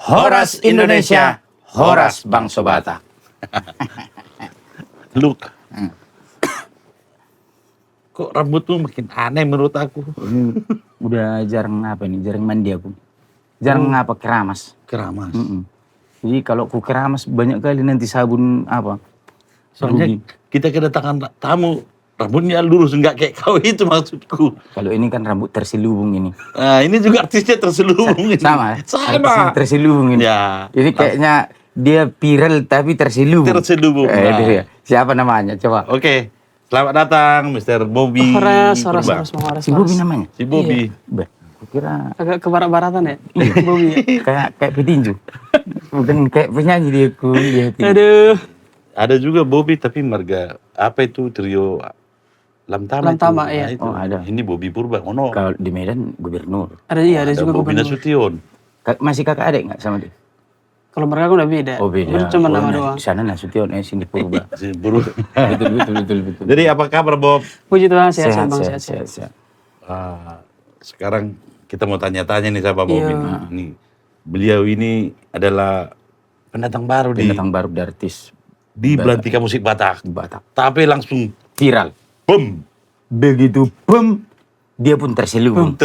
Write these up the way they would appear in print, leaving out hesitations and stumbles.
Horas Indonesia, Horas Bang Sobata. Lu kok rambutmu makin aneh menurut aku. Udah jarang jarang mandi aku. Jarang keramas. Keramas. Jadi kalau ku keramas banyak kali nanti sabun Soalnya kita kedatangan tamu, rambutnya lurus, enggak kayak kau itu maksudku. Kalau ini kan rambut terselubung ini. Nah, ini juga artisnya terselubung. ini. Sama. Sama. Artis terselubung ini. Ya. Ini kayaknya dia viral tapi terselubung. Terselubung. Itu ya. Siapa namanya? Coba. Oke. Selamat datang Mr. Bobby. Horas. Si Bobby namanya? Si Bobby. Bah, aku kira Agak ke barat-baratan ya? Bobby ya? kayak petinju. Bukan kayak penyanyi dia kuliah. Aduh. Ada juga Bobby tapi marga apa itu trio Lamtama. Lamtama, itu. iya. Nah, itu. Oh, ada. Ini Bobby Purba. Ono. Kalau di Medan gubernur. Ada juga Bobby gubernur. Nasution. Masih kakak adik nggak sama dia? Kalau mereka kan udah beda. Oh beda. Cuma nama doang. Di sana Nasution, sini Purba. Si Purba. betul. Jadi apa kabar Bob? Puji Tuhan, sehat bang, sehat. Sekarang kita mau tanya-tanya nih sama Bob Iya. ini. Beliau ini adalah pendatang baru Pendatang baru dari artis di Belantika Musik Batak. Batak. Tapi langsung Viral. boom Begitu dia pun terselubung.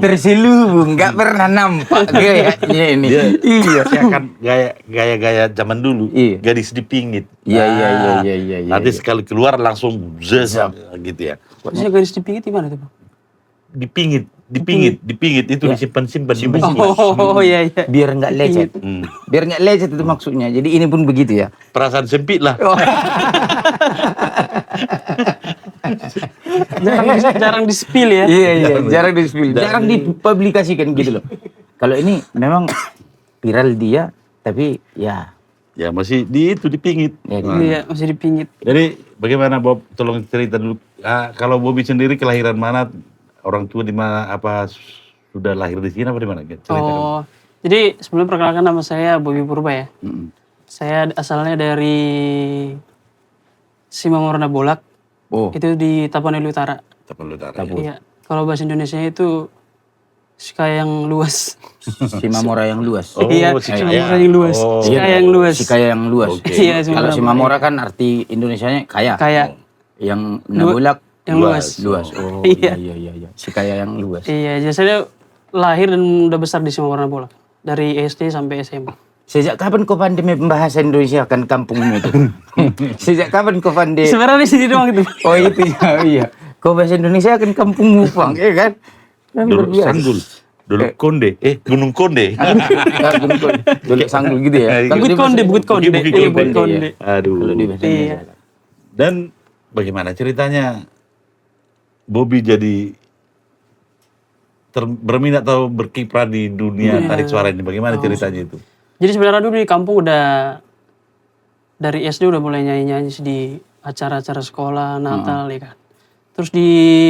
Terselubung, nggak pernah nampak gayanya ini. Iya. Kan gaya-gaya zaman dulu. Iya. Gadis dipingit. Iya. Nanti sekali keluar langsung zezam gitu ya. Maksudnya garis dipingit di mana tuh bang? Dipingit itu disimpan-simpan di mesin. Oh iya. Biar nggak lecet. Biar nggak lecet itu maksudnya. Jadi ini pun begitu ya. Perasaan sempit lah. Jarang di-spill ya? Iya, jarang di-spill. Jarang dipublikasikan gitu loh. Kalau ini memang viral dia, tapi ya. Ya masih dipingit. Ya, Iya, masih dipingit. Jadi bagaimana Bob? Tolong cerita dulu. Kalau Bobby sendiri kelahiran mana? Orang tua di mana? Apa sudah lahir di sini apa di mana? Cerita dulu. Jadi sebelum perkenalkan nama saya Bobby Purba ya. Saya asalnya dari Simamorona Bolak. Oh, Itu di Tapanuli Utara. Tapanuli Utara. Iya. Kalau bahasa Indonesia itu Sika yang luas. si Mamora yang luas. Oh, Iya, Sikaya. Simamora yang luas. Oh. Sika yang luas. Si kaya yang luas. Oke. Iya, Kalau si Mamora kan arti Indonesianya kaya. Kaya. Yang Nabulak Yang luas. luas. Oh, Iya. iya. Si kaya yang luas. Iya, jadi saya lahir dan udah besar di Simamorona Bolak. Dari SD sampai SMA. Sejak kapan kau pandai bahasa Indonesia kan kampungmu itu? Sejak kapan kau pandai? Sebenarnya di sini doang itu. Oh itu ya, iya. Kau bahasa Indonesia kan kampungmu bang, ya kan? Kan Dulu berbiasa. Sanggul. Dulu Konde. Gunung Konde. Dulu sanggul gitu ya. Kalau Bukit di bahasa- Konde, Bukit Konde. Bukit Iya, Konde. Bukit Konde. Aduh. Kalau di bahasa Iya. Indonesia. Dan bagaimana ceritanya Bobby jadi berminat atau berkiprah di dunia tarik suara ini? Bagaimana ceritanya itu? Jadi sebenarnya dulu di kampung udah dari SD udah mulai nyanyi-nyanyi sih di acara-acara sekolah, Natal ya kan. Terus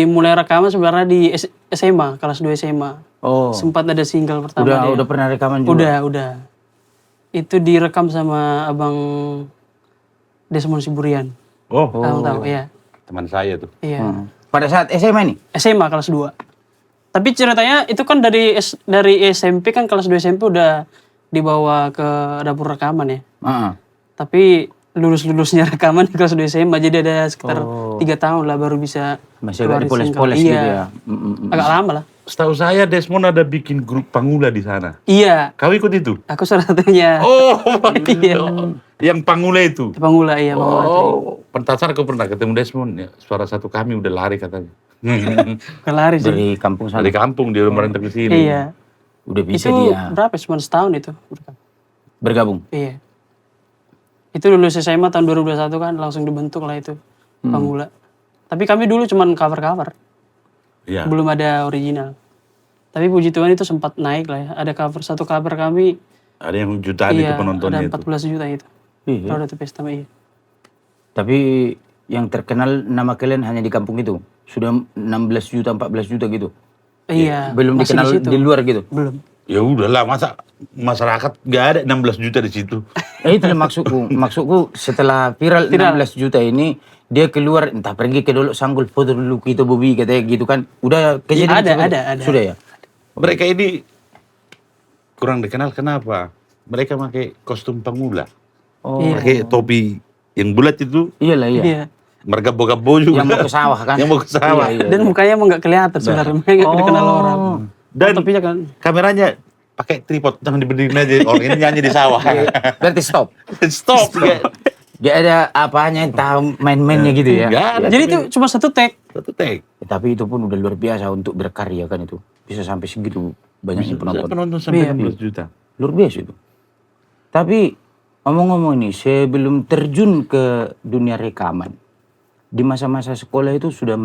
mulai rekaman sebenarnya di SMA, kelas 2 SMA. Oh, Sempat ada single pertama udah pernah rekaman juga. Udah. Itu direkam sama Abang Desmond Siburian. Oh, Abang tahu ya. teman saya tuh. Iya. Pada saat SMA nih? SMA kelas 2. Tapi ceritanya itu kan dari SMP kan kelas 2 SMP udah dibawa ke dapur rekaman ya. Tapi lulus-lulusnya rekaman di kelas 2 SMA jadi ada sekitar 3 tahun lah baru bisa Masih agak keluarin dipoles-poles single. gitu Iya. ya. Agak lama lah. Setahu saya Desmond ada bikin grup Pangula di sana. Iya, Kau ikut itu? aku salah satunya. Oh, Iya. yang Pangula itu. Pangula iya, Pangula. Oh, pentasar aku pernah ketemu Desmond. Ya, suara satu kami udah lari katanya. Bukan lari sih. Dari kampung sana. Dari kampung dia merantau ke sini. Iya. Udah bisa Itu dia berapa? Cuma setahun itu. bergabung. Iya. Itu lulus SMA tahun 2021 kan langsung dibentuk lah itu Pangula. Tapi kami dulu cuman cover-cover. Iya. Belum ada original. Tapi puji Tuhan itu sempat naik lah ya. Ada satu cover kami. Ada yang jutaan itu Iya, penontonnya ada itu. 14 juta itu. Iya. Kalau ada pesta iya. Tapi yang terkenal nama kalian hanya di kampung itu. Sudah 16 juta, 14 juta gitu. Iya. Belum masih dikenal situ. di luar gitu. Belum. Ya udahlah, masa masyarakat nggak ada 16 juta di situ. Itu maksudku. Maksudku setelah viral 16 juta ini dia keluar entah pergi ke Dolok Sanggul foto dulu kita Bobby katanya gitu kan. Udah kejadian Ada. Sudah ya. Mereka ini kurang dikenal kenapa? Mereka pakai kostum pemula. Oh. Iya. Pakai topi yang bulat itu, Iyalah, iya. Iya. mergabo-gabo juga. Yang mau ke sawah kan? Yang mau ke sawah. Iya, iya. Dan mukanya emang nggak kelihatan sebenarnya, mereka nggak dikenal orang. Dan Topinya kan. kameranya pakai tripod, jangan diberdirin aja. Orang ini nyanyi di sawah. Berarti stop. Stop. Gak ada apanya, entah main-mainnya gitu ya. Nggak ada. Jadi itu cuma satu take. Satu take. Tapi itu pun udah luar biasa untuk berkarya kan itu. Bisa sampai segitu banyaknya penonton. Penonton sampai Iya. 16 juta. Luar biasa itu. Tapi ngomong-ngomong nih, sebelum terjun ke dunia rekaman, di masa-masa sekolah itu sudah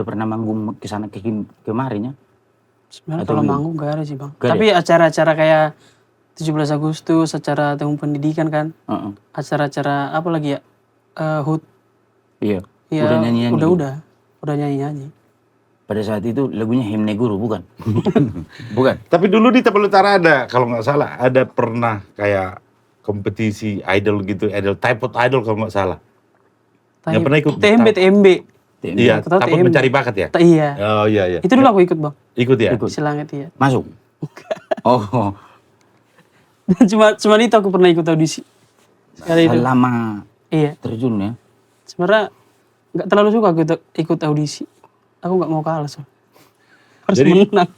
pernah manggung ke sana kemarin ya? Sebenarnya Atau kalau belum? manggung gak ada sih bang. Gak ada? Tapi acara-acara kayak 17 Agustus, acara tahun pendidikan kan. Heeh. Acara-acara apa lagi ya? HUT. Iya. Ya, Udah nyanyi-nyanyi. Udah nyanyi-nyanyi. Pada saat itu lagunya Himne Guru bukan? Bukan. Tapi dulu di Tapal Utara ada, kalau nggak salah, ada pernah kayak kompetisi idol gitu, type idol kalau nggak salah. Yang pernah ikut TMB. Iya, Tahu Tapal TMB. mencari bakat ya? Iya. Oh iya iya. Itu dulu aku ikut bang. Ikut ya? Ikut. Silangit iya. Masuk. Oh, Dan cuma itu aku pernah ikut audisi. Sekali itu. selama Iya. terjun ya. Sebenarnya nggak terlalu suka aku ikut audisi. Aku nggak mau kalah so. Harus Jadi- menang.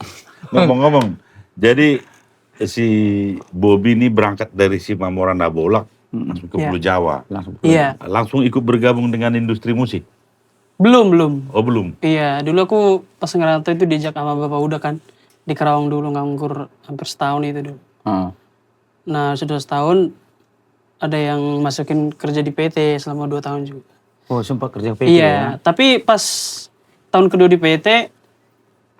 Ngomong-ngomong, jadi si Bobby ini berangkat dari si Mamora Nabolak langsung ke Iya. Pulau Jawa. Langsung. Iya. Langsung ikut bergabung dengan industri musik. Belum. Oh belum? Iya, dulu aku pas ngerantau itu diajak sama Bapak Uda kan. Di Karawang dulu nganggur hampir setahun itu dulu. Heeh. Nah, sudah setahun ada yang masukin kerja di PT selama 2 tahun juga. Oh, sempat kerja PT Iya, ya. tapi pas tahun kedua di PT,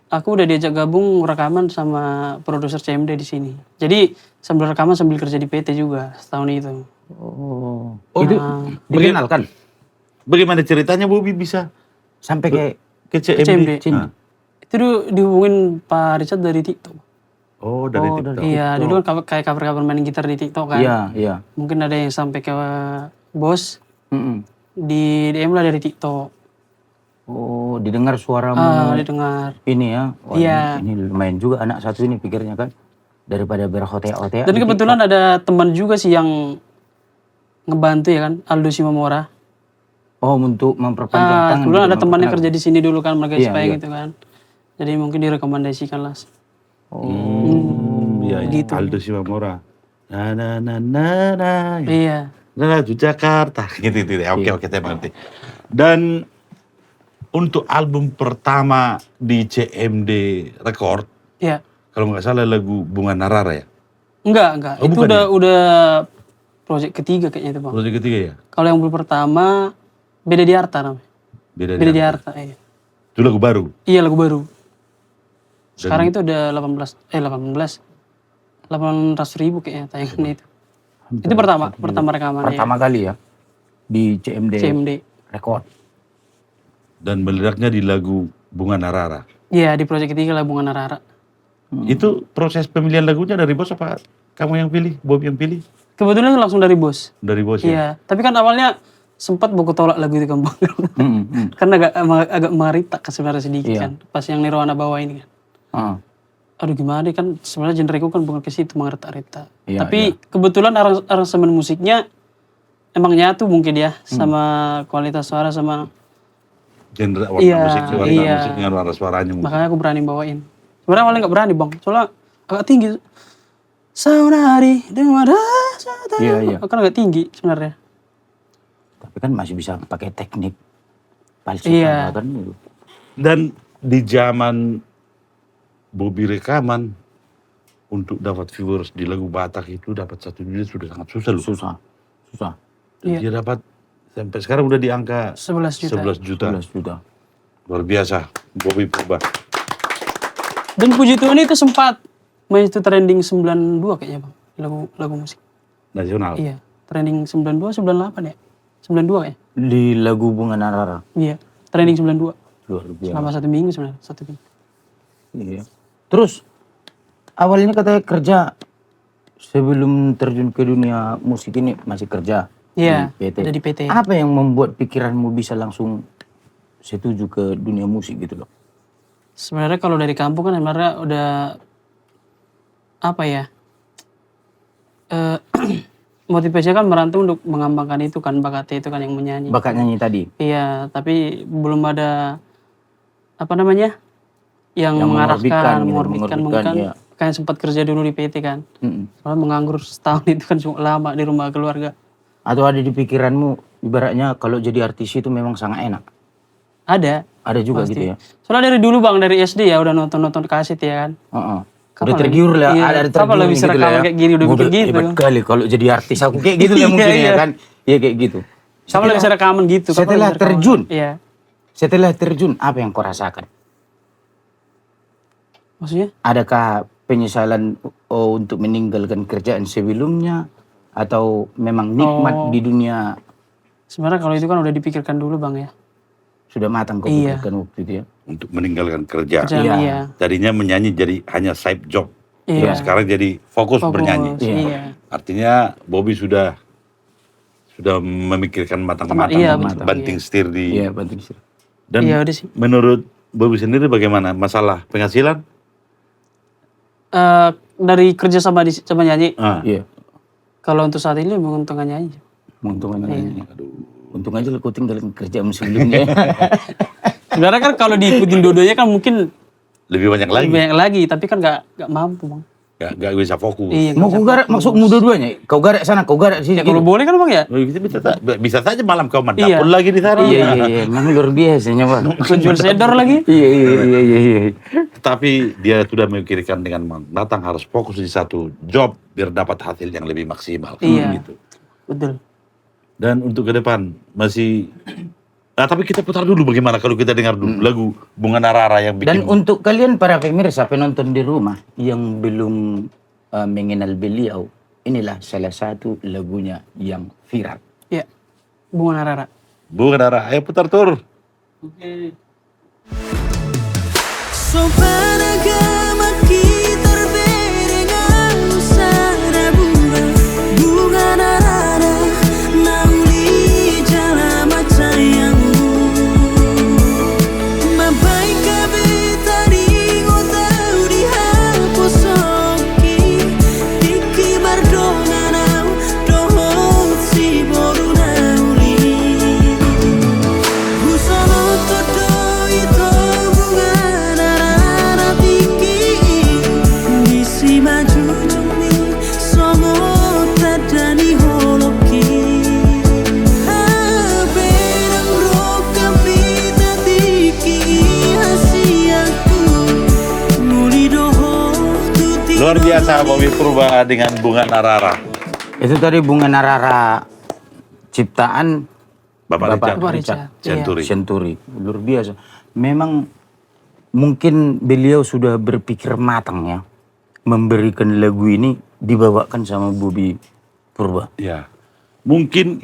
aku udah diajak gabung rekaman sama produser CMD di sini. Jadi sambil rekaman sambil kerja di PT juga setahun itu. Oh, itu Nah. dikenalkan Bagaimana ceritanya Bobby bisa sampai kayak ke CMD. CMD? Cindy. Itu dulu dihubungin Pak Richard dari TikTok. Oh dari Oh, TikTok. dari- Iya, dulu kan kayak cover-cover main gitar di TikTok kan. Iya, iya. Mungkin ada yang sampai ke bos Mm-mm. di DM lah dari TikTok. Oh, didengar suaramu Didengar. ini ya. Wah, Iya. ini lumayan juga anak satu ini pikirnya kan. Daripada berhotel-hotel. Dan kebetulan ada teman juga sih yang ngebantu ya kan, Aldo Simamora. Oh, untuk memperpanjang tangan. Kebetulan gitu, ada teman yang memperkenalkan. kerja di sini dulu kan, mereka Iya, supaya iya. gitu kan. Jadi mungkin direkomendasikan lah. Iya, iya. Gitu. Aldo Simamora. Na na na na na. Iya. Nah, Jakarta. Gitu. Oke, saya mengerti. Dan untuk album pertama di CMD Record, Iya. kalau nggak salah lagu Bunga Narara ya? Enggak. Oh, Itu bukan udah proyek ketiga kayaknya itu, Bang. Proyek ketiga ya? Kalau yang pertama Beda di Harta namanya. Beda Beda di di Harta, iya. Itu lagu baru. Iya, lagu baru. Sekarang itu udah 800.000 kayaknya tayangannya itu. Itu pertama rekaman Pertama kali ya di CMD, CMD. Record. Dan meledaknya di lagu Bunga Narara. Iya, di proyek ketiga lah Bunga Narara. Itu proses pemilihan lagunya dari bos apa kamu yang pilih? Bob yang pilih? Kebetulan itu langsung dari bos. Dari bos ya? Iya, tapi kan awalnya sempat buku tolak lagu itu kan Bang. Mm-mm. Karena agak mengeritak sebenarnya sedikit Iya. kan. Pas yang Nirwana bawa ini kan. Ah. Aduh gimana deh, kan sebenarnya genreku kan bukan ke situ mengertak-retak. Iya, Tapi kebetulan aransemen musiknya emang nyatu mungkin ya sama kualitas suara sama Genre warna Iya, musik, warna iya. musiknya, warna suaranya mungkin. makanya aku berani bawain. Sebenarnya awalnya nggak berani Bang, soalnya agak tinggi. Saudari dengan rasa tahu. Iya. Kan agak tinggi sebenarnya. Tapi kan masih bisa pakai teknik falsetto Iya. kan gitu. Dan di zaman Bobby rekaman untuk dapat viewers di lagu Batak itu dapat 1 juta sudah sangat susah loh. Susah. Iya. Dia dapat sampai sekarang udah di angka 11 juta. 11 juta. 11 juta. Luar biasa. Bobby berubah. Dan puji Tuhan itu sempat main itu trending 92 kayaknya Bang, lagu musik. Nasional. Iya, trending 92 98 ya. 92 kayaknya. Di lagu Bunga Narara. Iya, trending 92. Luar biasa. Selama 1 minggu sebenarnya, 1 minggu. Iya. Terus awalnya katanya kerja sebelum terjun ke dunia musik ini masih kerja Iya, di PT. ada di PT. Apa yang membuat pikiranmu bisa langsung setuju ke dunia musik gitu loh? Sebenarnya kalau dari kampung kan sebenarnya udah apa ya? Motivasinya kan merantau untuk mengembangkan itu kan, bakatnya itu kan yang menyanyi. Bakat nyanyi tadi. Iya, tapi belum ada apa namanya? Yang Yang mengarahkan, mengorbitkan, mengorbitkan, mengorbitkan, iya. kayak sempat kerja dulu di PT kan. Soalnya menganggur setahun itu kan cuma lama di rumah keluarga. Atau ada di pikiranmu, ibaratnya kalau jadi artis itu memang sangat enak. Ada. Ada juga Pasti. gitu ya. Soalnya dari dulu bang, dari SD ya udah nonton kaset ya kan. Udah Kapan tergiur lah, iya, ada kapan tergiur lah bisa gitu lah rekaman ya. kayak gini, udah bikin gitu. Hebat kali kalau jadi artis aku kayak gitu lah mungkin Iya, ya kan. Iya kayak gitu. Sama lah bisa rekaman gitu. kapan Setelah bisa rekaman? terjun, Iya. setelah terjun apa yang kau rasakan? Maksudnya? Adakah penyesalan untuk meninggalkan kerjaan sebelumnya? Atau memang nikmat di dunia Sebenarnya kalau itu kan udah dipikirkan dulu bang ya. sudah matang kau Iya. pikirkan waktu itu ya? Untuk meninggalkan kerja. Kerjaan Iya. iya. Tadinya menyanyi jadi hanya side job. Iya. Sekarang jadi fokus bernyanyi. Iya. Artinya Bobby sudah memikirkan matang-matang, Iya, banting setir di. Iya penting sih. Dan Iya, udah sih. menurut Bobby sendiri bagaimana masalah penghasilan? Dari kerja sama nyanyi. Iya. Kalau untuk saat ini menguntungkan nyanyi. Untung aja. Iya. Untung aja lu kau tinggalkan kerjaan sebelumnya. Sebenarnya kan kalau diikutin dua-duanya kan mungkin Lebih banyak lagi. lebih banyak lagi, tapi kan nggak mampu bang. Gak bisa fokus. Iya. Mau kau garek maksudmu dua-duanya? Kau garek sana, kau garek sini. Ya kalau boleh kan bang ya. Oh, bisa saja malam kau mendapur Iya. lagi di sana. Iya, memang luar biasanya bang. Menjual sedor lagi. Iya. Tapi dia sudah memikirkan dengan matang harus fokus di satu job biar dapat hasil yang lebih maksimal. Iya. Gitu. Betul. Dan untuk ke depan masih. Nah, tapi kita putar dulu bagaimana kalau kita dengar dulu lagu Bunga Narara yang bikin. Dan untuk kalian para pemirsa penonton di rumah yang belum mengenal beliau, inilah salah satu lagunya yang viral. Ya. Bunga Narara. Bunga Narara, ayo putar tur. Sopan agama kita berbengan sana bunga narara nauli jala macayamu mabai kabita di ngotau di haposoki tiki bardonganau dohot si boru nauli husono todo itu bunga narara tiki misi maju jumi songo tadani holoki benang roka pita tiki hasiaku muli doho tuti Luar biasa Bobby Purba dengan Bunga Narara. Itu tadi Bunga Narara ciptaan Bapak Bapak Richard Richard. Century. Century. Luar biasa. Memang mungkin beliau sudah berpikir matang ya. Memberikan lagu ini dibawakan sama Bobby Purba. Ya, mungkin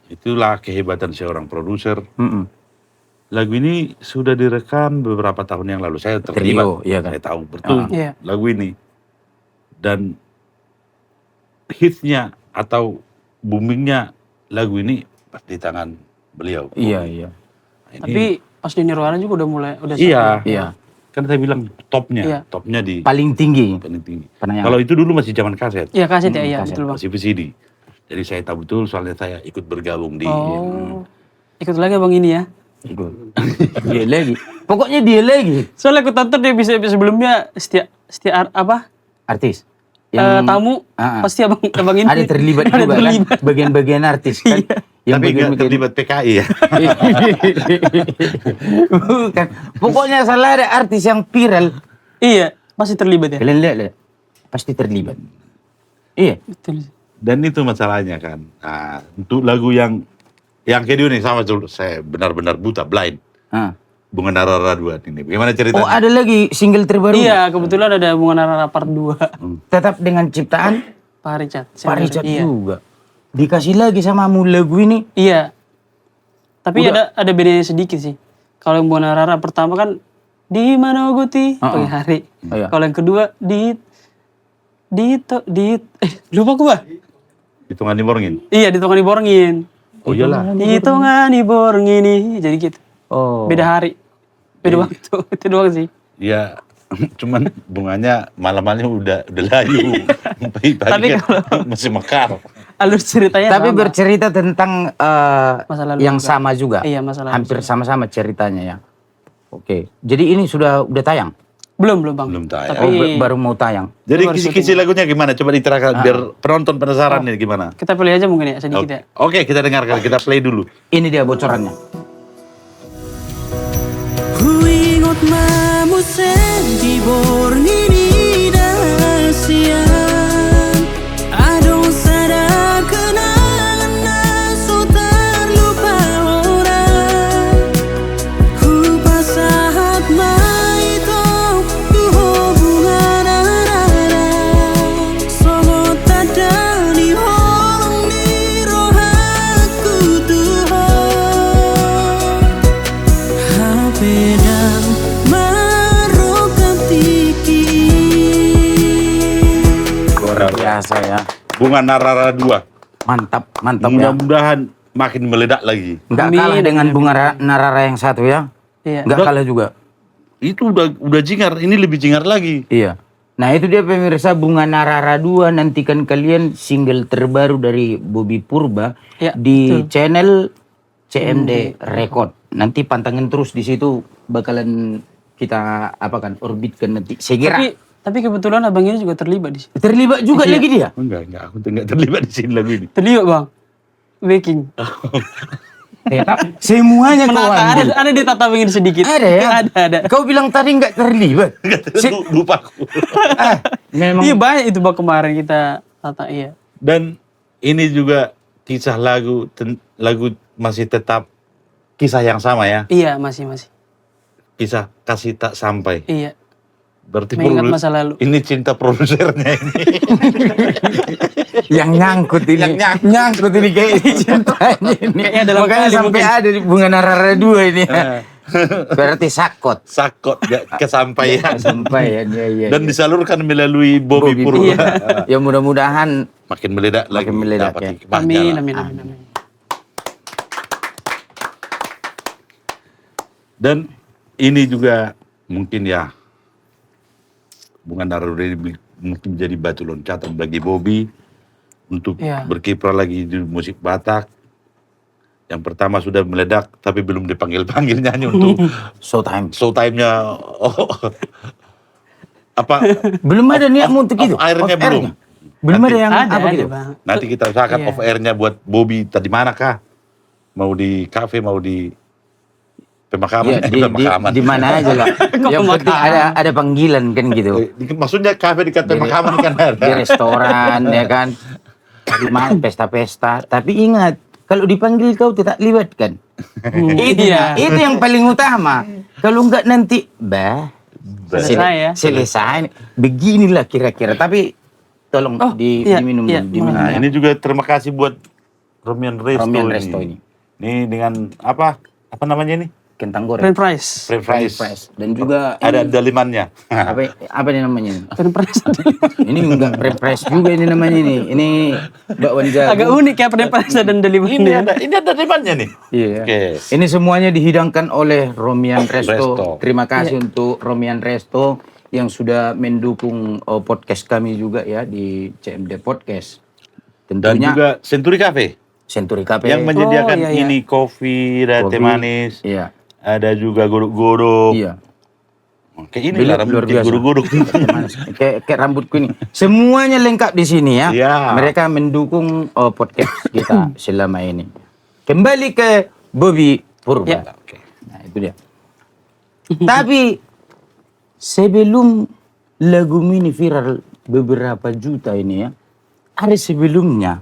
itulah kehebatan seorang produser. Lagu ini sudah direkam beberapa tahun yang lalu. Saya terlibat. iya kan? Saya tahu betul Iya. lagu ini. Dan hitsnya atau boomingnya lagu ini pas di tangan beliau. Iya. Tapi pas di Nirwana juga udah Iya. Iya. Kan saya bilang topnya, Iya. topnya di Paling tinggi. paling tinggi. Penayangan. Kalau itu dulu masih zaman kaset, Iya kaset ya, iya kaset. betul bang. masih VCD. Jadi saya tahu betul soalnya saya ikut bergabung di Oh, ikut lagi bang ini ya. Ikut. Dia lagi. Pokoknya dia lagi. Soalnya aku tonton di episode sebelumnya setiap apa Artis. tamu pasti abang ini ada terlibat ada juga terlibat. kan. Bagian-bagian artis kan. Yang tapi nggak bagian-bagian- terlibat PKI ya. Bukan. Pokoknya salah ada artis yang viral. Iya, pasti terlibat ya. Kalian lihat. Pasti terlibat. Iya. Betul. Dan itu masalahnya kan. Nah, untuk lagu yang kedua nih sama dulu, saya benar-benar buta, blind. Ah. Bunga Narara 2 ini. Bagaimana Oh ceritanya? ada lagi single terbaru. Iya, kebetulan ada Bunga Narara part 2. Tetap dengan ciptaan Pak Richard. Pak Richard Iya. juga. Dikasih lagi sama mu lagu ini. Iya. Tapi ada bedanya sedikit sih. Kalau yang Bunga Narara pertama kan di mana Guti pagi hari. Oh, iya. Kalau yang kedua lupa gua. Hitungan diborongin. Iya, ditongan diborongin. Oh iyalah. Hitungan diborongin nih. Jadi gitu. Oh. Beda hari. Beda waktu. Itu doang sih. Ya, Cuman bunganya malam-malamnya udah layu. Pagi-pagi Tapi kan masih mekar. Alur ceritanya Tapi sama. bercerita tentang Masa lalu yang juga. sama juga. Iya, masa lalu Hampir sama-sama ceritanya ya. Oke. Jadi ini udah tayang. Belum Bang. Belum tayang. Oh, Tapi baru mau tayang. Jadi baru kisi-kisi lagunya gimana? Coba diterangkan biar penonton penasaran nih gimana. kita pilih aja mungkin ya sedikit ya. Oke, kita dengarkan, kita play dulu. Ini dia bocorannya. Huingot mamu sendi borngini dahasian Adong sada kenangan naso terlupa orang Ku pasahat maito yuho bunga narara Songo tadani holong ni rohaku tuhan Pedang marokam tiki Luar biasa ya. Bunga Narara 2. Mantap ya. Mudah-mudahan makin meledak lagi. Nggak Amin, kalah dengan amin, bunga Narara yang satu ya. Iya. Nggak kalah juga. Itu udah jingar, ini lebih jingar lagi. Iya. Nah itu dia pemirsa Bunga Narara 2. Nantikan kalian single terbaru dari Bobby Purba Ya, di channel CMD Record. Nanti pantengin terus di situ bakalan kita orbitkan nanti. Saya kira Tapi kebetulan abang ini juga terlibat di sini. terlibat juga lagi dia. Enggak, aku enggak terlibat di sini lagu ini. Terlibat Bang. Baking. Semuanya kau Menata, ambil. ada ditata begini sedikit. Ada ya? Ada. Kau bilang tadi nggak terlibat. Lupa aku. Memang Iya banyak itu Bang kemarin kita tata iya. Dan ini juga kisah lagu masih tetap kisah yang sama ya. Iya masih. Kisah kasih tak sampai. Iya. Berarti Mengingat masa lalu. ini cinta produsernya ini. yang nyangkut ini. Nyangkut ini kayak cintanya ini. Kayaknya dalam Makanya kali sampai mungkin. ada di Bunga Narara 2 ini ya. Berarti sakot. Sakot gak kesampaian. Sampaian ya. Dan disalurkan melalui Bobby Purba. Iya. Ya mudah-mudahan Makin meledak lagi. Makin meledak, dapat ya. hikmahnya Amin. lah. Dan ini juga mungkin ya Bunga Narara ini mungkin jadi batu loncatan bagi Bobby untuk Iya. berkiprah lagi di musik Batak. Yang pertama sudah meledak tapi belum dipanggil-panggil nyanyi untuk showtime. showtime-nya. Apa Belum ada niatmu untuk itu. off air-nya belum. Belum ada yang Ada, apa gitu. Bang. Nanti kita usahakan Iya. off air-nya buat Bobby tadi mana kah? Mau di kafe, mau di pemakaman, Ya, pemakaman. di mana aja lah. Yang penting ada panggilan kan gitu. Maksudnya kafe dekat pemakaman kan ada. Di restoran ya kan. Di mana pesta-pesta. Tapi ingat, kalau dipanggil kau tidak libat kan. Itu yang paling utama. Kalau enggak nanti Selesai ya. selesai. Beginilah kira-kira. Tapi tolong iya, diminum iya. dulu, diminum. Nah, ini juga terima kasih buat Romian Resto, Romian Resto ini. Ini dengan apa namanya ini? Kentang goreng. French fries. French fries. Dan juga Ada ini, dalimannya. apa ini namanya ini? French fries. Ini enggak refresh juga ini namanya ini. Ini bakwan jagung. Agak unik ya French fries dan delivery. Ini ada dalimannya nih. Iya. Oke. Ini semuanya dihidangkan oleh Romian Resto. Resto. Terima kasih untuk Romian Resto yang sudah mendukung podcast kami juga ya di CMD Podcast. Dan Tentunya juga Century Cafe Century Cafe. yang menyediakan iya, iya. ini kopi, ada teh Kopi. manis, Iya. ada juga godok-godok. Iya. Oke, ini lah Luar rambut biasa. godok-godok. Kayak rambutku ini. Semuanya lengkap di sini ya. Iya. Mereka mendukung podcast kita selama ini. Kembali ke Bobby Purba. Ya. Oke. Nah, itu dia. Tapi sebelum lagu ini viral beberapa juta ini ya, ada sebelumnya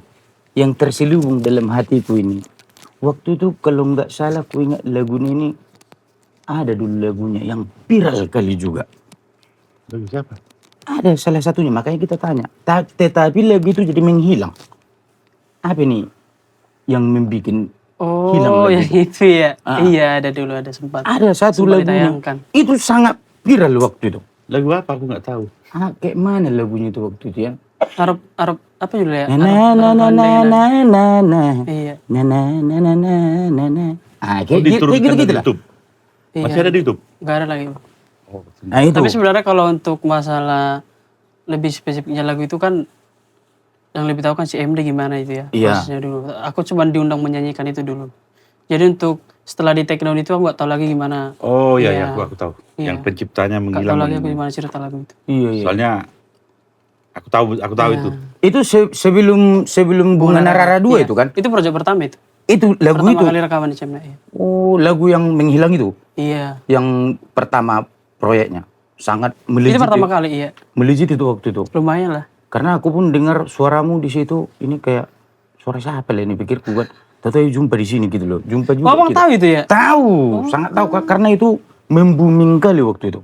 yang terselubung dalam hatiku ini. Waktu itu kalau nggak salah ku ingat lagu ini ada dulu lagunya yang viral kali juga. Lagu siapa? Ada salah satunya, makanya kita tanya. Tetapi lagu itu jadi menghilang. Apa nih yang membuat hilang Oh lagu yang itu? itu ya. Iya ada dulu ada sempat. Ada satu Sempat lagunya. ditayangkan. Itu sangat viral waktu itu. Lagu apa? Aku nggak tahu. Kayak mana lagunya itu waktu itu ya? Arab apa judulnya? Na na na na na na na. Iya. Na na na na na na na. Oh, Kayak diturunkan gitu di lah. YouTube. Iya. Masih ada di YouTube. Gak ada lagi. Oh, Nah itu. Tapi sebenarnya kalau untuk masalah lebih spesifiknya lagu itu kan yang lebih tahu kan si MD gimana itu ya Iya. prosesnya dulu. Aku cuma diundang menyanyikan itu dulu. Jadi untuk setelah di take down itu aku nggak tahu lagi gimana. Oh iya, Iya. aku tahu. Iya. Yang penciptanya Nggak tahu menghilang. lagi aku gimana cerita lagu itu. Iya. Soalnya aku tahu Iya. itu. Itu sebelum Bunga Narara 2 Iya. itu kan? Itu proyek pertama itu. Itu lagu Pertama itu. kali rekaman di Cemna. Iya. Oh, lagu yang menghilang itu. Iya. Yang pertama proyeknya. Sangat Itu melejit. pertama kali iya. Melejit itu waktu itu. Lumayan lah. Karena aku pun dengar suaramu di situ, ini kayak suara siapa lah ini pikirku kan. Tahu jumpa di sini gitu loh. Jumpa juga. Oh, abang kita. tahu itu ya? Tahu, sangat tahu Kak. Karena itu membuming kali waktu itu.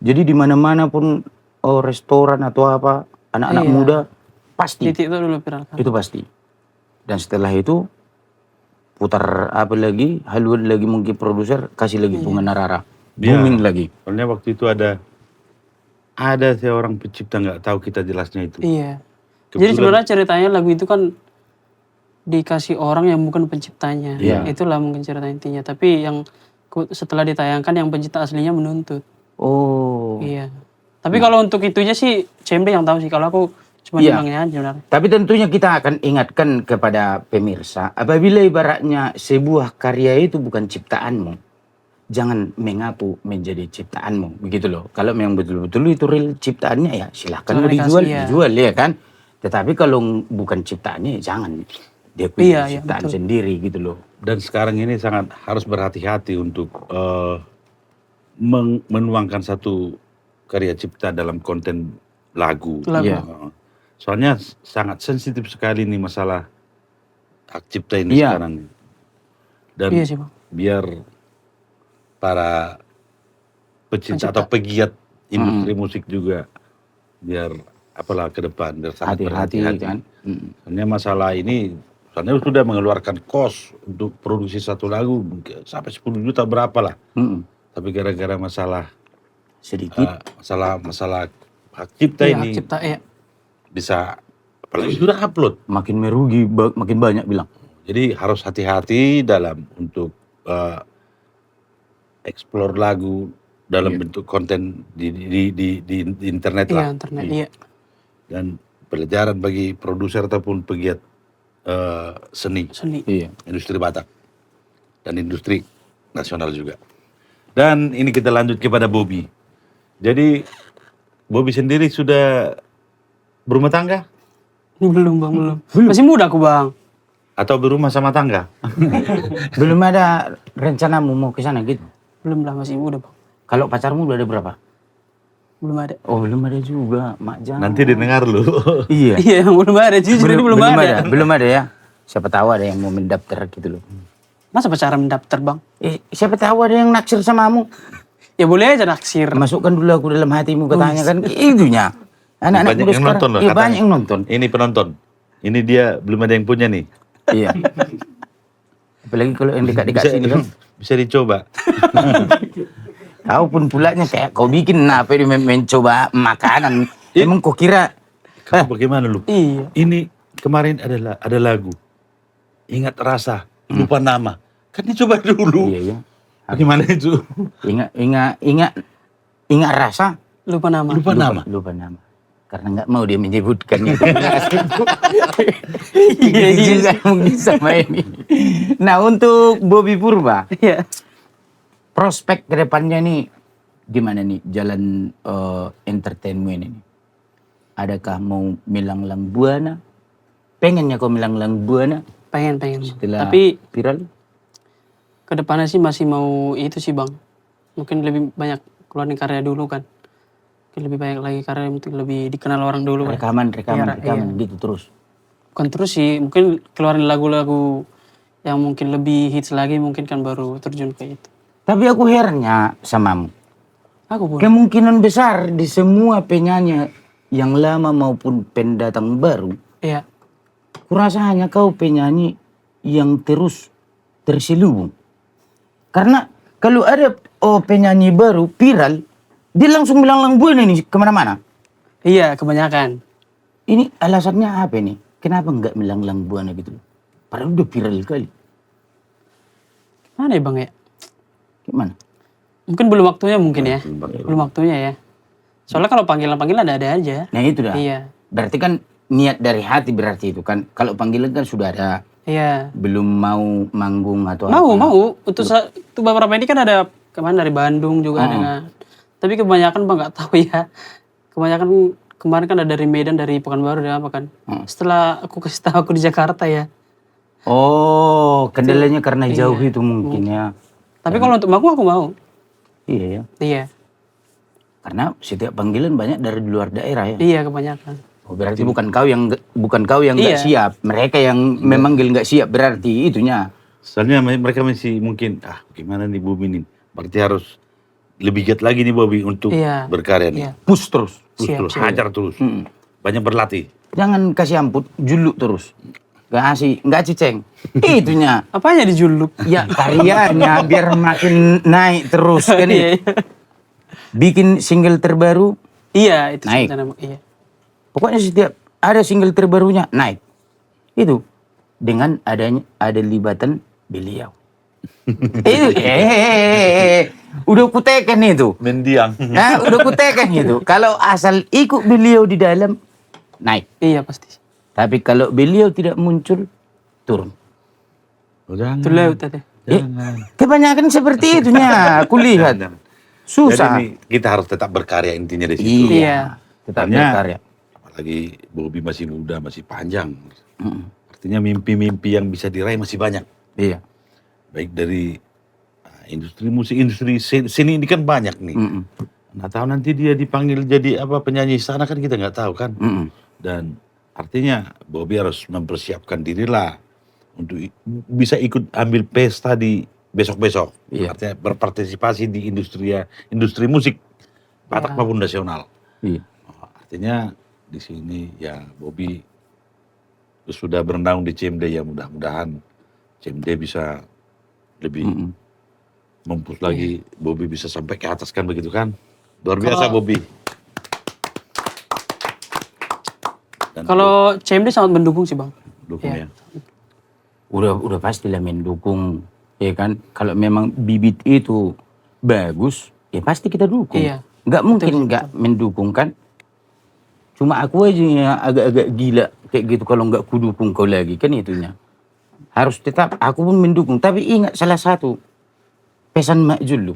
Jadi di mana-mana pun restoran atau apa, anak-anak Iya. muda pasti Titik itu dulu viral kan. itu pasti. Dan setelah itu putar apa lagi, Hollywood lagi mungkin produser kasih lagi Bunga Narara. Iya. Booming lagi. Soalnya waktu itu ada seorang pencipta nggak tahu kita jelasnya itu. Iya. Jadi sebenarnya ceritanya lagu itu kan dikasih orang yang bukan penciptanya. Iya. Itulah mungkin cerita intinya. Tapi yang setelah ditayangkan yang pencipta aslinya menuntut. Oh. Iya. Tapi kalau untuk itunya sih Cembe yang tahu sih. Kalau aku cuma Iya. bilangnya aja sebenarnya. Tapi tentunya kita akan ingatkan kepada pemirsa, apabila ibaratnya sebuah karya itu bukan ciptaanmu, jangan mengaku menjadi ciptaanmu, begitu loh. Kalau memang betul-betul itu real ciptaannya ya silahkan mau Klarifikasi, dijual, iya. dijual ya kan. Tetapi kalau bukan ciptaannya ya jangan. Dia punya Iya, iya, ciptaan betul. sendiri gitu loh. Dan sekarang ini sangat harus berhati-hati untuk menuangkan satu karya cipta dalam konten lagu. Lagu. Iya. Soalnya sangat sensitif sekali nih masalah hak cipta ini Iya. sekarang. Dan Iya sih, Bang. biar para pecinta atau pegiat industri musik juga biar apalah ke depan biar sangat Hati-hati berhati-hati. kan. Soalnya masalah ini soalnya sudah mengeluarkan kos untuk produksi satu lagu mungkin sampai 10 juta berapa lah. Tapi gara-gara masalah Sedikit. masalah hak cipta Iya, ini hak cipta ya. bisa apalagi sudah upload. Makin merugi, makin banyak bilang. Jadi harus hati-hati dalam untuk explore lagu dalam bentuk konten di internet Iya, lah. internet. Iya. Dan pelajaran bagi produser ataupun pegiat seni Seni. Iya. industri Batak dan industri nasional juga. Dan ini kita lanjut kepada Bobby. Jadi Bobby sendiri sudah berumah tangga Belum, Bang, belum. Masih muda aku, Bang. atau berumah sama tangga? Belum ada rencanamu mau ke sana gitu. Belum lah, masih muda, Bang. Kalau pacarmu udah ada berapa? Belum ada. Oh belum ada juga, Mak Jang. Nanti didengar lu. Iya. Iya, belum ada. Jujur ini belum ada. Belum ada ya. Siapa tahu ada yang mau mendaftar gitu loh. Masa pacaran mendaftar, Bang? Siapa tahu ada yang naksir samamu. Ya boleh aja naksir. Masukkan dulu aku dalam hatimu katanya kan itunya. Anak-anak Banyak muda yang sekarang. nonton loh. Iya katanya. banyak yang nonton. Ini penonton. Ini dia belum ada yang punya nih. Iya. Apalagi kalau yang dekat-dekat sini kan. Bisa dicoba. Kau pun pulanya kayak kau bikin apa ini mencoba makanan. Emang kau kira Kamu bagaimana lu? Iya. Ini kemarin ada lagu. Ingat rasa, lupa nama. Kan dicoba dulu. Iya, iya. Bagaimana itu? Ingat rasa, Lupa nama. Lupa nama. lupa nama. Karena nggak mau dia menyebutkannya. Iya, iya. juga mungkin sama ini. Nah untuk Bobby Purba, Iya. prospek kedepannya nih gimana nih jalan entertainment ini? Adakah mau melanglang buana? Pengennya kau melanglang buana Pengen. setelah Tapi viral? kedepannya sih masih mau itu sih, Bang. Mungkin lebih banyak keluarin karya dulu kan. Mungkin lebih banyak lagi karya, mungkin lebih dikenal orang dulu kan. Rekaman Iya. gitu terus. Bukan terus sih, mungkin keluarin lagu-lagu yang mungkin lebih hits lagi, mungkin kan baru terjun ke itu. Tapi aku herannya samamu. Aku pun. Kemungkinan besar di semua penyanyi yang lama maupun pendatang baru, Iya. kurasa hanya kau penyanyi yang terus terselubung. Karena kalau ada penyanyi baru viral, dia langsung melanglang buana nih kemana-mana. Iya, kebanyakan. Ini alasannya apa nih? Kenapa nggak melanglang buana gitu? Padahal udah viral kali. Mana ya, Bang ya? Gimana? Mungkin belum waktunya mungkin ya. Belum waktunya ya. Soalnya kalau panggilan-panggilan ada aja. Nah itu dah. Iya. Berarti kan niat dari hati berarti itu kan. Kalau panggilan kan sudah ada. Iya. Belum mau manggung atau Mau. Untuk beberapa ini kan ada kemana dari Bandung juga ada kan. Tapi kebanyakan Bang nggak tahu ya. Kebanyakan kemarin kan ada dari Medan, dari Pekanbaru dan apa kan. Setelah aku kasih tahu aku di Jakarta ya. Oh, kendalanya karena jauh itu mungkin ya. Tapi kalau untuk manggung aku mau. Iya ya. Iya. Karena setiap panggilan banyak dari luar daerah ya. Iya kebanyakan. Oh, berarti bukan kau yang nggak siap, mereka yang memanggil nggak siap berarti itunya. Soalnya mereka masih mungkin, gimana nih Bobby nih. Berarti harus lebih giat lagi nih Bobby untuk berkarya nih. Iya. Push terus. Terus, hajar terus. Banyak berlatih. Jangan kasih ampun, juluk terus. Nggak ciceng. Itunya. Apanya dijuluk? Ya karyanya biar makin naik terus kan. Iya. Bikin single terbaru Iya, itu naik. sebenarnya. Iya. Pokoknya setiap ada single terbarunya naik. Itu dengan ada libatan beliau. Itu udah kutekan itu. Mendiang. Nah, udah kutekan itu. Kalau asal ikut beliau di dalam naik. Iya pasti. Tapi kalau beliau tidak muncul turun. Jangan. Itu laut tadi. Kebanyakan seperti itunya aku lihat. Susah. Jadi kita harus tetap berkarya intinya di situ. Iya. Tetap berkarya. Apalagi Bobby masih muda, masih panjang. Artinya mimpi-mimpi yang bisa diraih masih banyak. Iya. Baik dari industri musik, industri seni ini kan banyak nih. Nggak tahu nanti dia dipanggil jadi apa penyanyi sana kan kita nggak tahu kan. Dan artinya Bobby harus mempersiapkan dirilah untuk bisa ikut ambil pesta di besok-besok. Iya. Artinya berpartisipasi di industri musik Batak maupun nasional. Iya. Artinya di sini ya Bobby sudah bernaung di CMD ya, mudah-mudahan CMD bisa lebih mempus lagi, Bobby bisa sampai ke atas kan begitu kan. Luar biasa Bobby. Kalau CMD sangat mendukung sih Bang. Dukung ya. Udah pastilah mendukung, ya kan. Kalau memang bibit itu bagus, ya pasti kita dukung. Iya. Nggak mungkin nggak mendukung kan. Cuma aku aja yang agak-agak gila kayak gitu kalau nggak kudukung kau lagi kan itunya. Harus tetap aku pun mendukung. Tapi ingat salah satu pesan Mak Julu.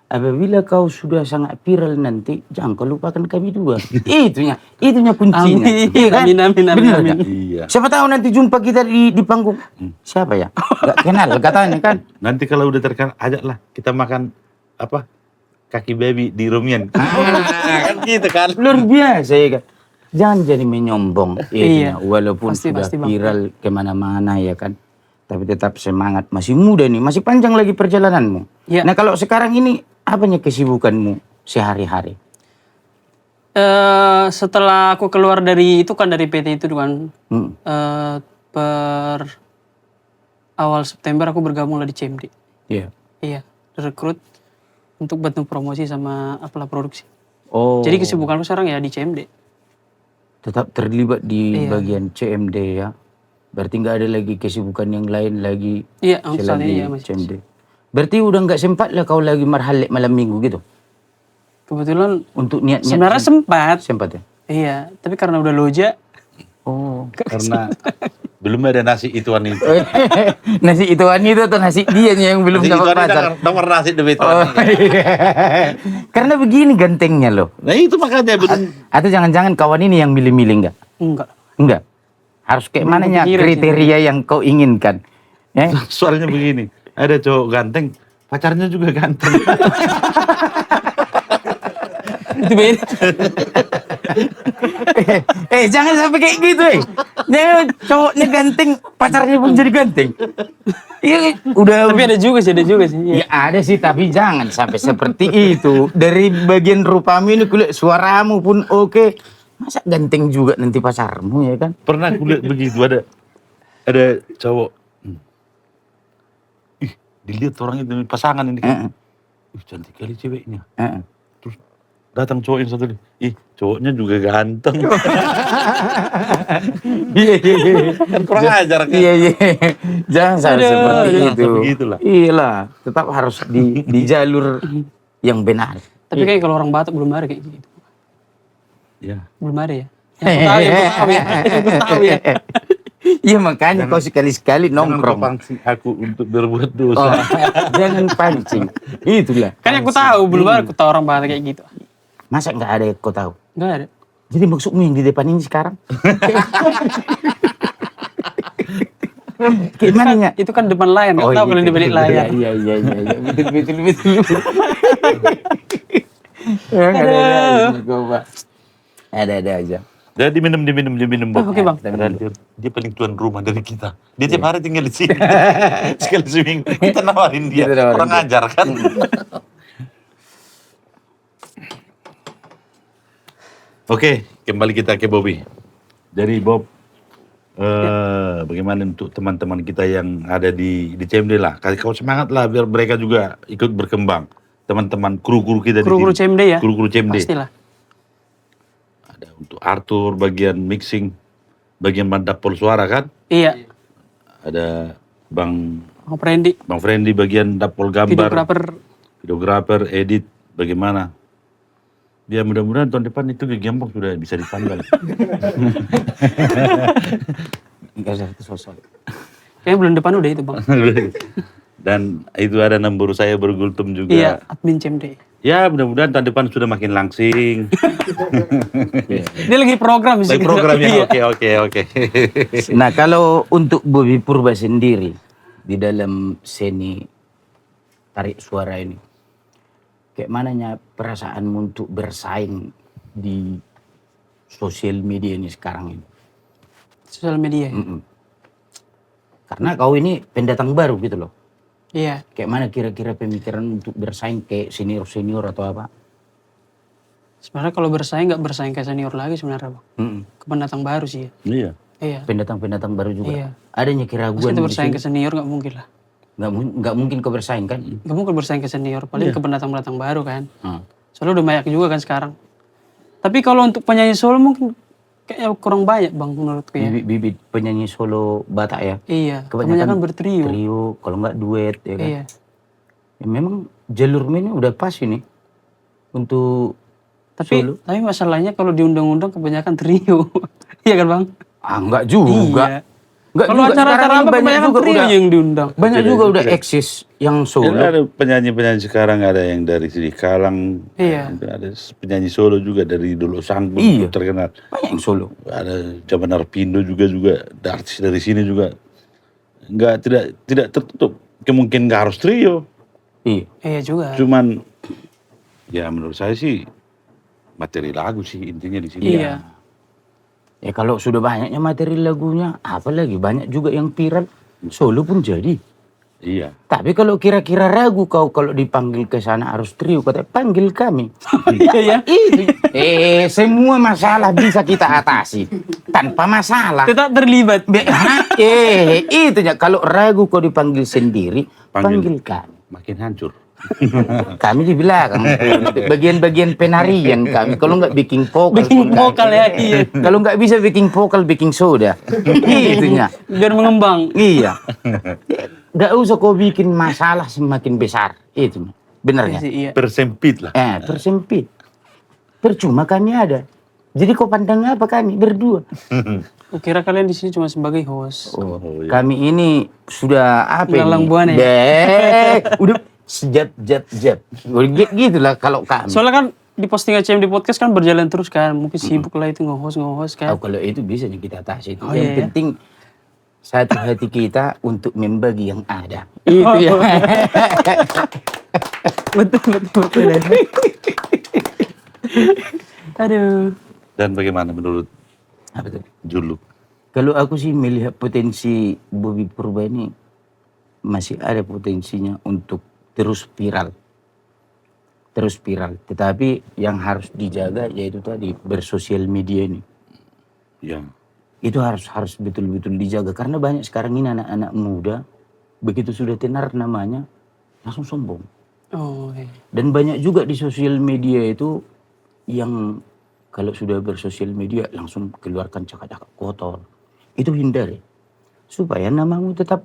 Apabila kau sudah sangat viral nanti, jangan kau lupakan kami dua. itunya kuncinya. Amin. Iya kan? Amin. Benar Iya. nggak? Siapa tahu nanti jumpa kita di panggung. Siapa ya? Gak kenal katanya kan. Nanti kalau udah terkenal, ajaklah kita makan apa? Kaki baby di Rumian. Kan gitu kan. Luar biasa ya kan. Jangan jadi menyombong. Iya. Walaupun Pasti, sudah Bang. viral kemana-mana ya kan. Tapi tetap semangat. Masih muda nih. Masih panjang lagi perjalananmu. Iya. Nah kalau sekarang ini, apanya kesibukanmu sehari-hari? Setelah aku keluar dari itu kan, dari PT itu kan. Per awal September aku bergabung lah di CMD. Iya. Iya. Direkrut untuk bantu promosi sama apalah produksi. Oh. Jadi kesibukanku sekarang ya di CMD. Tetap terlibat di Iya. bagian CMD ya. Berarti nggak ada lagi kesibukan yang lain lagi Iya, saat selain ini di ya masih. CMD. Berarti udah nggak sempat lah kau lagi marhalik malam minggu gitu? Kebetulan Untuk niat-niat sebenarnya sempat. sempat ya? Iya, tapi karena udah loja. Oh. Karena belum ada nasi ituan itu. Nasi ituan itu atau nasi dia yang belum Nasi dapat ituan pacar? nomor nasi demi Oh, iya. Karena begini gantengnya loh. Nah itu makanya belum. Atau jangan-jangan kawan ini yang milih-milih enggak? Enggak. Enggak. Harus kayak Belum mananya kepikiran sih. kriteria yang kau inginkan. Ya? Soalnya begini, ada cowok ganteng, pacarnya juga ganteng. Itu beda. Jangan sampai kayak gitu Jangan cowoknya ganteng, pacarnya pun jadi ganteng. Iya, udah. Tapi ada juga sih. Iya. Ya ada sih, tapi jangan sampai seperti itu. Dari bagian rupamu ini kulihat suaramu pun oke. Masa ganteng juga nanti pacarmu ya kan? Pernah aku lihat begitu, ada cowok. Ih, dilihat orang itu pasangan ini kan. Ih, cantik kali ceweknya. Terus datang cowok yang satu ini. Ih, cowoknya juga ganteng. Iya. Kan kurang ajar kan. Iya. Jangan sampai seperti itu. Begitulah. Iyalah, tetap harus di jalur yang benar. Tapi kayak kalau orang Batak belum ada kayak gitu. Ya. Belum ada ya. Yang aku tahu ya. Yang aku tahu ya. Iya makanya kau sekali-sekali Jangan kau nongkrong. pancing aku untuk berbuat Oh, dosa. jangan pancing. Itulah. Kan aku tahu, belum ada aku tahu orang Batak kayak gitu. Masa nggak ada yang kau tahu? Enggak ada. Jadi maksudmu yang di depan ini sekarang? Gimana ya? Itu kan depan layar, enggak tahu kalau di balik layar. Iya. Betul. Ada aja. Jadi diminum, Bob. Oke, Bang. Padahal dia paling tuan rumah dari kita. Dia tiap hari tinggal di sini. Sekali seminggu. Kita nawarin dia. Kita nawarin Kurang dia. ajar kan? Oke, kembali kita ke Bobby. Jadi Bob, bagaimana untuk teman-teman kita yang ada di CMD lah. Kasih kau semangat lah biar mereka juga ikut berkembang. Teman-teman kru-kru kita Kru-kru di sini. CMD ya? Kru-kru CMD. Pastilah. Ada untuk Arthur bagian mixing, bagian mandapol suara kan? Iya. Ada Bang Bang Prendi, Frendy bagian dapol gambar, videografer. edit, bagaimana? Ya mudah-mudahan tahun depan itu Gembong sudah bisa dipanggil. Enggak usah itu sosok. Kayaknya bulan depan udah itu, Bang. Dan itu ada nomor saya bergultum juga. Iya, admin CMD. Ya mudah-mudahan tahun depan sudah makin langsing. Dia lagi program sih. Baik programnya, Iya. oke. Nah kalau untuk Bobby Purba sendiri di dalam seni tarik suara ini, kayak mananya perasaanmu untuk bersaing di sosial media ini sekarang ini? Sosial media. Mm-mm. Karena kau ini pendatang baru gitu loh. Iya. Kayak mana kira-kira pemikiran untuk bersaing kayak senior-senior atau apa? Sebenarnya kalau bersaing nggak bersaing kayak senior lagi sebenarnya, Bang. Mm-mm. Kependatang baru sih ya. Iya. Iya. Pendatang-pendatang baru juga. Iya. Adanya Masa keraguan kita di bersaing sini. ke senior nggak mungkin lah. Nggak mungkin kau bersaing kan? Nggak mungkin bersaing ke senior, paling ke pendatang-pendatang baru kan. Hmm. Soalnya udah banyak juga kan sekarang. Tapi kalau untuk penyanyi solo mungkin kayaknya kurang banyak, Bang, menurutku ya. Bibit penyanyi solo Batak ya. Iya, kebanyakan bertrio. Trio, kalau nggak duet ya kan. Iya. Ya, memang jalur ini udah pas ini untuk solo. Tapi masalahnya kalau di undang-undang kebanyakan trio. Iya kan, Bang? Ah nggak juga. Iya. Nggak Kalau juga. acara-acara Sekarang apa banyak kebanyakan juga trio udah yang diundang. banyak Tidak, juga udah tidak. eksis yang Ya, solo. ada penyanyi-penyanyi sekarang ada yang dari Sri Kalang, Iya. ada penyanyi solo juga dari Dolo Sangkun Iya. terkenal. Banyak yang solo. Ada Jaman Arpindo juga ada artis dari sini juga. Tidak tertutup kemungkinan nggak harus trio. Iya. Iya juga. Cuman ya menurut saya sih materi lagu sih intinya di sini. Iya. Ya kalau sudah banyaknya materi lagunya, apalagi banyak juga yang viral, solo pun jadi. Iya. Tapi kalau kira-kira ragu kau kalau dipanggil ke sana harus trio, kata panggil kami. Iya ya. Itu. Semua masalah bisa kita atasi tanpa masalah. Tetap terlibat. Itu ya. Kalau ragu kau dipanggil sendiri, panggil kami. Makin hancur. Kami di belakang, bagian-bagian penarian kami. Kalau nggak bikin vokal, Bikin vokal ya, iya. Kalau nggak bisa bikin vokal, bikin soda. Itunya. Biar mengembang. Iya. Nggak usah kau bikin masalah semakin besar. Itu benar ya? Iya. Persempit lah. Persempit. Percuma kami ada. Jadi kau pandang apa kami berdua? Kukira kalian di sini cuma sebagai host. Oh, iya. Kami ini sudah apa Melalang ini? buana ya? Udah sejat. Gitulah kalau kami. Soalnya kan di postingan CMD Podcast kan berjalan terus kan. Mungkin sibuk lah itu nge-host kan. Kalau itu bisa kita atasi. Oh, Yang iya. penting satu hati kita untuk membagi yang ada. Itu ya. Betul. Aduh. Dan bagaimana menurut Apa tuh? Juluk? Kalau aku sih melihat potensi Bobby Purba ini masih ada potensinya untuk terus viral. Tetapi yang harus dijaga yaitu tadi bersosial media ini. Ya. Itu harus betul-betul dijaga karena banyak sekarang ini anak-anak muda begitu sudah tenar namanya langsung sombong. Oh, iya. Dan banyak juga di sosial media itu yang kalau sudah bersosial media langsung keluarkan cakap-cakap kotor. Itu hindari. Supaya namamu tetap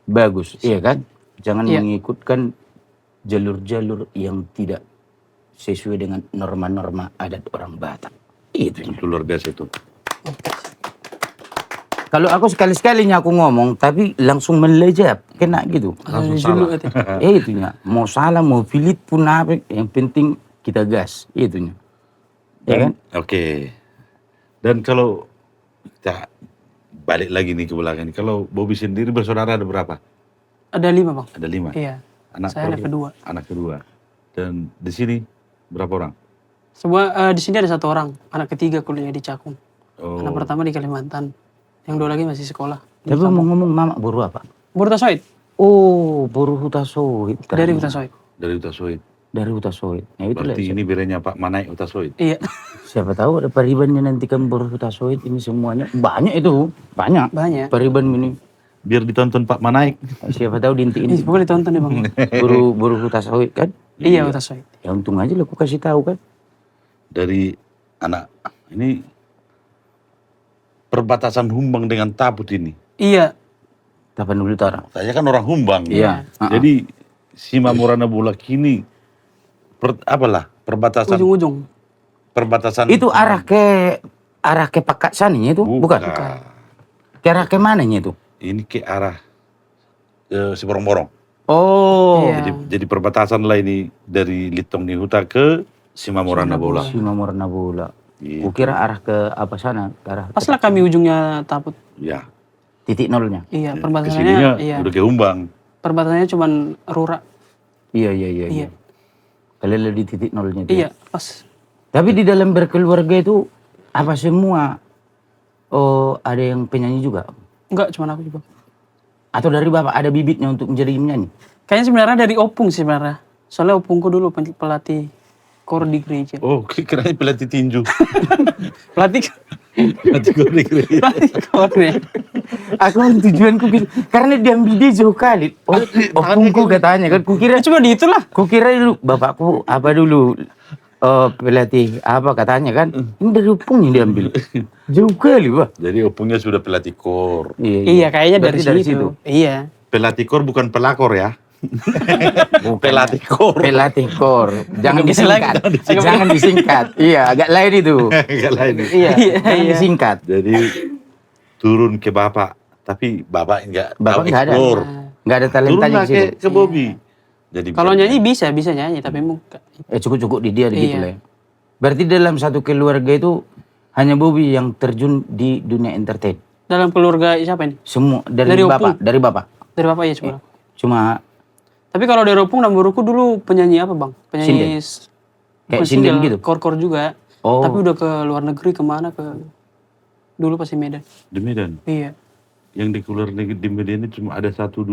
bagus. Iya kan? Jangan Iya. mengikutkan jalur-jalur yang tidak sesuai dengan norma-norma adat orang Batak. Itu. Itu luar biasa itu. Kalau aku sekali-sekalinya aku ngomong, tapi langsung melejap, kena gitu. Langsung Dulu, salah. Itunya, mau salah, mau pilit pun apa, yang penting kita gas, itunya. Ya kan? Oke. Dan kalau kita balik lagi nih ke belakang, kalau Bobby sendiri bersaudara ada berapa? Ada 5 bang. Ada 5. Iya. Anak Saya anak kedua. Anak kedua. Dan di sini berapa orang? Semua di sini ada 1 orang. Anak ketiga kuliah di Cakung. Oh, Anak pertama di Kalimantan. Yang 2 lagi masih sekolah. Tapi mau ngomong mama buru apa? Burtasoid. Oh, buru Hutasoid. Dari Burtasoid. dari Utasoid. Dari Hutasoid. Nah, itulah. Berarti ini biranya Pak Manai Utasoid. Iya. Siapa tahu ada paribannya nanti kan buru Hutasoid ini semuanya. Banyak itu, banyak. Banyak. Pariban ini. Biar ditonton Pak Manai. Siapa tahu dinti ini. Ih, pokoknya ditonton nih bang. Buru Hutasoid kan. Iya Burtasoid. Ya untung aja lah aku kasih tahu kan. Dari anak ini perbatasan Humbang dengan Taput ini. Iya. Tapanuli Utara. Saya kan orang Humbang. Iya. Jadi Sima Morana Bulak ini perbatasan Ujung-ujung. perbatasan Itu arah ke Pakat sananya itu, bukan? Ke arah ke mananya itu? Ini ke arah si Borong-Borong. Oh, Iya. Jadi perbatasan lah ini dari Litong Nihuta ke Sima Morana Bulak. Sima Morana Bola. Gitu. Kukira arah ke apa sana? Ke arah Pas lah kami ujungnya Taput. Ya. titik nolnya. Iya, Kesininya perbatasannya iya. udah ke Humbang. Perbatasannya cuman Rura. Iya. Iya. Kalian di titik nolnya itu. Iya, pas. Tapi di dalam berkeluarga itu apa semua? Oh, ada yang penyanyi juga? Enggak, cuman aku juga. Atau dari bapak ada bibitnya untuk menjadi penyanyi? Kayaknya sebenarnya dari opung sih sebenarnya. Soalnya opungku dulu pelatih kor di gereja. Oh, kira pelatih tinju. Pelatih Pelatih kor di gereja. pelatih kor ya. Aku tujuanku gitu. Karena diambil dia jauh kali. Oh, opungku katanya kan. Kukira Cuma di itulah. Kukira dulu bapakku apa dulu pelatih apa katanya kan. Ini dari opungnya diambil. Jauh kali, Pak. Jadi opungnya sudah pelatih kor. Iya, kayaknya Berarti dari situ. Iya. Pelatih kor bukan pelakor ya. Pelatih kor. Pelatih kor. Jangan Agak beda disingkat. lagi. Jangan disingkat. Iya, agak lain itu. Enggak lain. Iya, jangan disingkat. Jadi turun ke bapak, tapi bapak enggak Bapak tahu nggak ada. explore. Nggak ada Turun talentanya lah di situ. ke Bobby. Jadi Kalau nyanyi bisa nyanyi tapi muka. Cukup-cukup di dia gitu Iya. lah. Ya. Berarti dalam satu keluarga itu hanya Bobby yang terjun di dunia entertain. Dalam keluarga siapa ini? Semua dari Dari bapak, opung. dari bapak. Dari bapak ya cuma. Cuma Tapi kalau dari opung namburuku dulu penyanyi apa bang? Penyanyi Kayak bukan sinden single, gitu? Kor-kor juga. Oh. Tapi udah ke luar negeri kemana dulu pasti Medan. di Medan. Iya. Yang di luar negeri di Medan ini cuma ada satu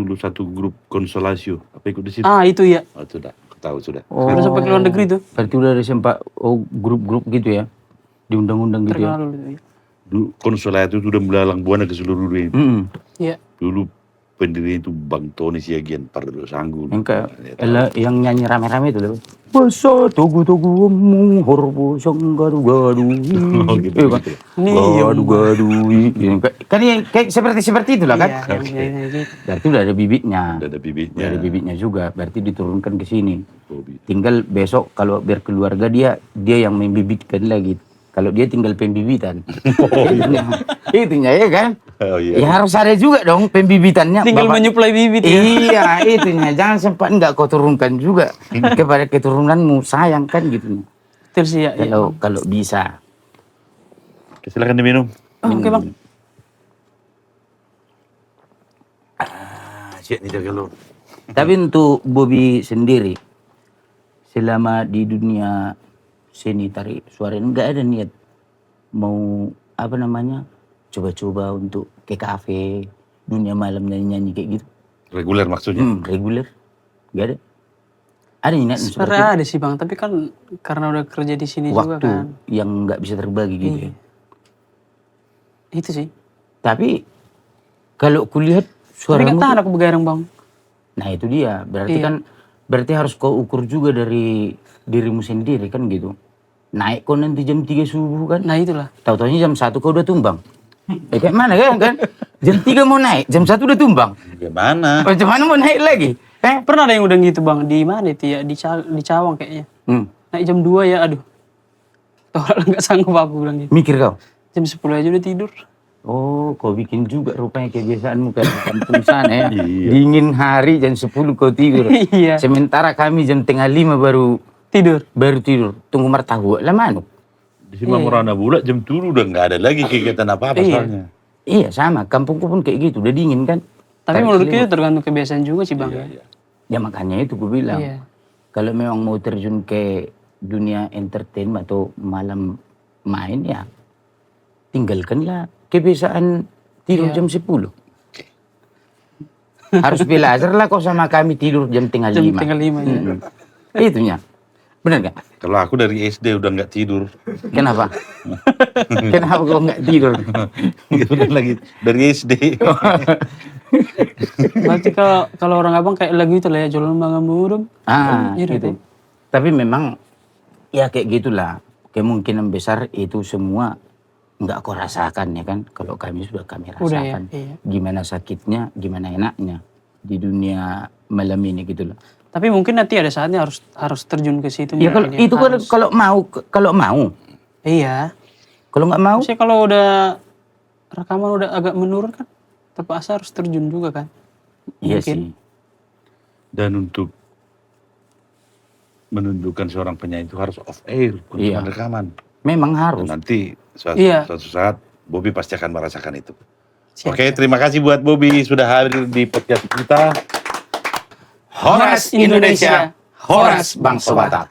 grup Konsolasio. Apa ikut di situ? Ah itu ya. Oh, sudah, aku tahu sudah. Udah sampai ke luar negeri tuh. berarti udah ada sempat grup-grup gitu ya. Diundang-undang gitu ya. Terkenal dulu. Iya. Dulu Konsolasio itu sudah melalang buana ke seluruh dunia. Iya. Dulu pendiri itu Bang Tony Siagian Pardo Sanggu. Yang yang nyanyi rame-rame itu loh. Basa tugu-tugu horbo sanggaru-garu. Oh, gitu, Iya kan? gitu. Garu-garu. Kan kayak seperti itulah kan. Iya, yang gitu. Berarti udah ada bibitnya. Udah ada bibitnya. Udah ada bibitnya juga. Berarti diturunkan ke sini. Bobby. Tinggal besok kalau berkeluarga dia yang membibitkan lagi. Kalau dia tinggal pembibitan. Itunya ya kan. Oh iya. Ya harus ada juga dong pembibitannya. Tinggal Bapak. menyuplai bibit ya. Iya, itunya. Jangan sempat enggak kau turunkan juga kepada keturunanmu, sayang kan gitu. Terus ya. Kalau bisa. Oke, silakan diminum. Oh, oke bang. Siap nih jaga lo. Tapi untuk Bobby sendiri, selama di dunia seni tarik suara ini enggak ada niat mau coba-coba untuk ke kafe, dunia malam nyanyi-nyanyi kayak gitu. Reguler maksudnya. Reguler. Enggak ada. Ada niat seperti Sebenarnya ada sih bang, tapi kan karena udah kerja di sini juga waktu kan. yang nggak bisa terbagi gitu ya. Itu sih. Tapi kalau kulihat Tapi suaramu nggak tahan aku begadang bang. nah itu dia. Berarti Iya. kan harus kau ukur juga dari dirimu sendiri kan gitu. Naik kau nanti jam 3 subuh kan. Nah itulah. Tahu-taunya jam 1 kau udah tumbang. Kayak mana kan? Jam 3 mau naik, jam 1 udah tumbang. Gimana? Macam mana mau naik lagi? Pernah ada yang udah gitu bang, di mana itu ya, di Cawang kayaknya. Naik jam 2 ya, aduh. Tolak nggak sanggup aku bilang gitu. Mikir kau? Jam 10 aja udah tidur. Oh, kau bikin juga rupanya kebiasaanmu kan di kampung sana ya. Dingin hari jam 10 kau tidur. Iya. Sementara kami jam tengah 5 baru tidur. Tunggu martahu lah manu. Di sini Morana Bula jam 7 udah nggak ada lagi kegiatan apa-apa soalnya. Iya sama, kampungku pun kayak gitu, udah dingin kan. Tapi menurutku itu tergantung kebiasaan juga sih bang. Ya makanya itu gue bilang, kalau memang mau terjun ke dunia entertainment atau malam main ya, tinggalkanlah kebiasaan tidur jam 10. Harus belajar lah kok sama kami tidur jam tengah 5. Jam tengah 5 ya. Itunya, benar gak? Kalau aku dari SD udah nggak tidur. Kenapa? Kenapa kok nggak tidur? Udah lagi dari SD. Berarti kalau orang abang kayak lagu itu lah ya, Jolong Bangan Burung. Gitu. Tapi memang ya kayak gitulah. Kemungkinan besar itu semua nggak kau rasakan ya kan. Kalau kami sudah kami rasakan. Gimana sakitnya, gimana enaknya di dunia malam ini gitu loh. Tapi mungkin nanti ada saatnya harus terjun ke situ. Ya kalau itu kalau mau. Iya. Kalau nggak mau? Maksudnya kalau udah rekaman udah agak menurun kan, terpaksa harus terjun juga kan. Iya sih. Dan untuk menunjukkan seorang penyanyi itu harus off air, bukan rekaman. Memang harus. Dan nanti suatu saat Bobby pasti akan merasakan itu. Oke, terima kasih buat Bobby sudah hadir di podcast kita. Horas Indonesia, Horas Bangsa Batak.